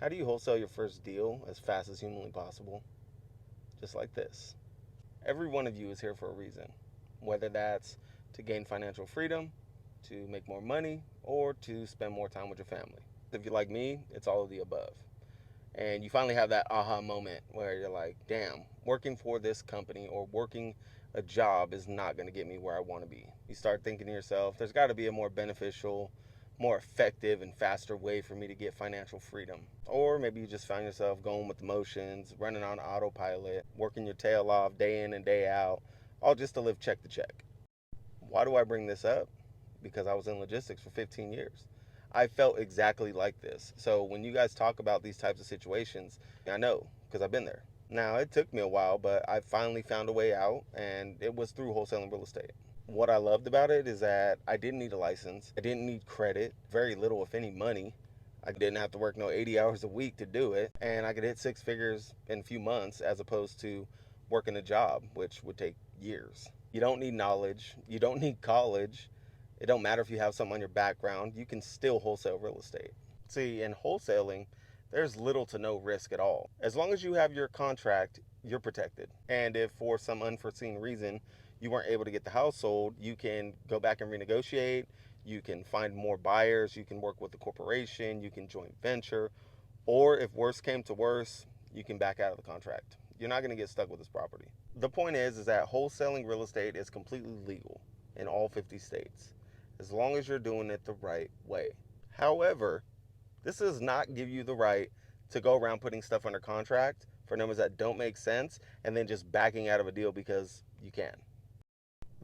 How do you wholesale your first deal as fast as humanly possible? Just like this. Every one of you is here for a reason, whether that's to gain financial freedom, to make more money, or to spend more time with your family. If you're like me, it's all of the above. And you finally have that aha moment where you're like, damn, working for this company or working a job is not going to get me where I want to be. You start thinking to yourself, there's got to be a more beneficial, more effective, and faster way for me to get financial freedom. Or maybe you just find yourself going with the motions, running on autopilot, working your tail off day in and day out, all just to live check to check. Why do I bring this up? Because I was in logistics for 15 years. I felt exactly like this. So when you guys talk about these types of situations, I know because I've been there. Now, it took me a while, but I finally found a way out, and it was through wholesaling real estate. What I loved about it is that I didn't need a license, I didn't need credit, very little, if any, money. I didn't have to work no 80 hours a week to do it, and I could hit six figures in a few months as opposed to working a job, which would take years. You don't need knowledge, you don't need college. It don't matter if you have something on your background, you can still wholesale real estate. See, in wholesaling, there's little to no risk at all. As long as you have your contract, you're protected. And if for some unforeseen reason you weren't able to get the house sold, you can go back and renegotiate, you can find more buyers, you can work with the corporation, you can joint venture, or if worse came to worse, you can back out of the contract. You're not going to get stuck with this property. The point is that wholesaling real estate is completely legal in all 50 states as long as you're doing it the right way. However, this does not give you the right to go around putting stuff under contract for numbers that don't make sense and then just backing out of a deal because you can.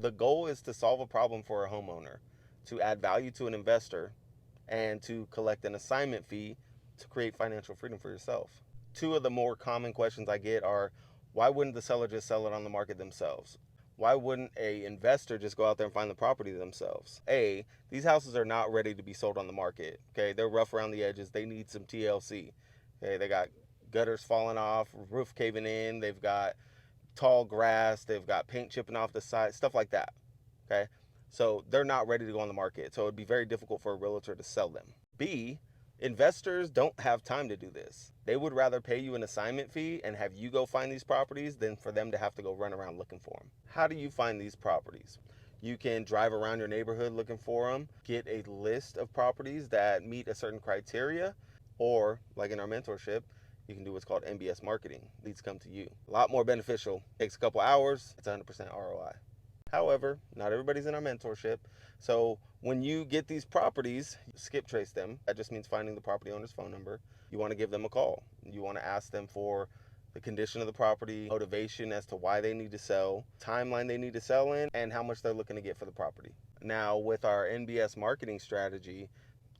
The goal is to solve a problem for a homeowner, to add value to an investor, and to collect an assignment fee to create financial freedom for yourself. Two of the more common questions I get are, why wouldn't the seller just sell it on the market themselves? Why wouldn't a investor just go out there and find the property themselves? A, these houses are not ready to be sold on the market. Okay, they're rough around the edges. They need some TLC. Okay, they got gutters falling off, roof caving in, they've got tall grass, they've got paint chipping off the side, stuff like that. Okay, so they're not ready to go on the market. So it'd be very difficult for a realtor to sell them. B, investors don't have time to do this. They would rather pay you an assignment fee and have you go find these properties than for them to have to go run around looking for them. How do you find these properties? You can drive around your neighborhood looking for them, get a list of properties that meet a certain criteria, or like in our mentorship, you can do what's called MBS marketing. Leads come to you. A lot more beneficial. Takes a couple hours. It's 100% ROI. However, not everybody's in our mentorship. So when you get these properties, skip trace them. That just means finding the property owner's phone number. You want to give them a call. You want to ask them for the condition of the property, motivation as to why they need to sell, timeline they need to sell in, and how much they're looking to get for the property. Now, with our NBS marketing strategy,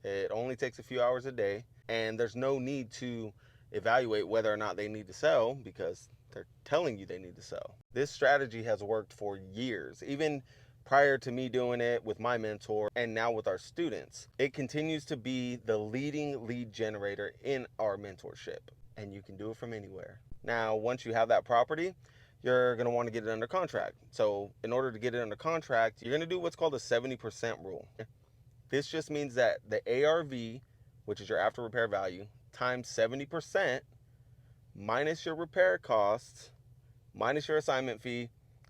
it only takes a few hours a day, and there's no need to evaluate whether or not they need to sell because they're telling you they need to sell. This strategy has worked for years, even prior to me doing it with my mentor and now with our students. It continues to be the leading lead generator in our mentorship, and you can do it from anywhere. Now, once you have that property, you're going to want to get it under contract. So in order to get it under contract, you're going to do what's called a 70% rule. This just means that the ARV, which is your after repair value, times 70% minus your repair costs, minus your assignment fee,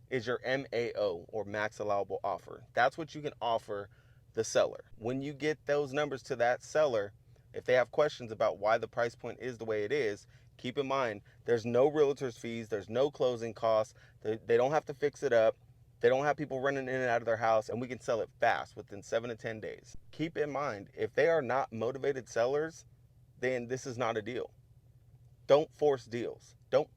is your MAO, or max allowable offer. That's what you can offer the seller. When you get those numbers to that seller, if they have questions about why the price point is the way it is, keep in mind there's no realtor's fees, there's no closing costs, they don't have to fix it up, they don't have people running in and out of their house, and we can sell it fast within 7 to 10 days. Keep in mind, if they are not motivated sellers, then this is not a deal. Don't force deals. Don't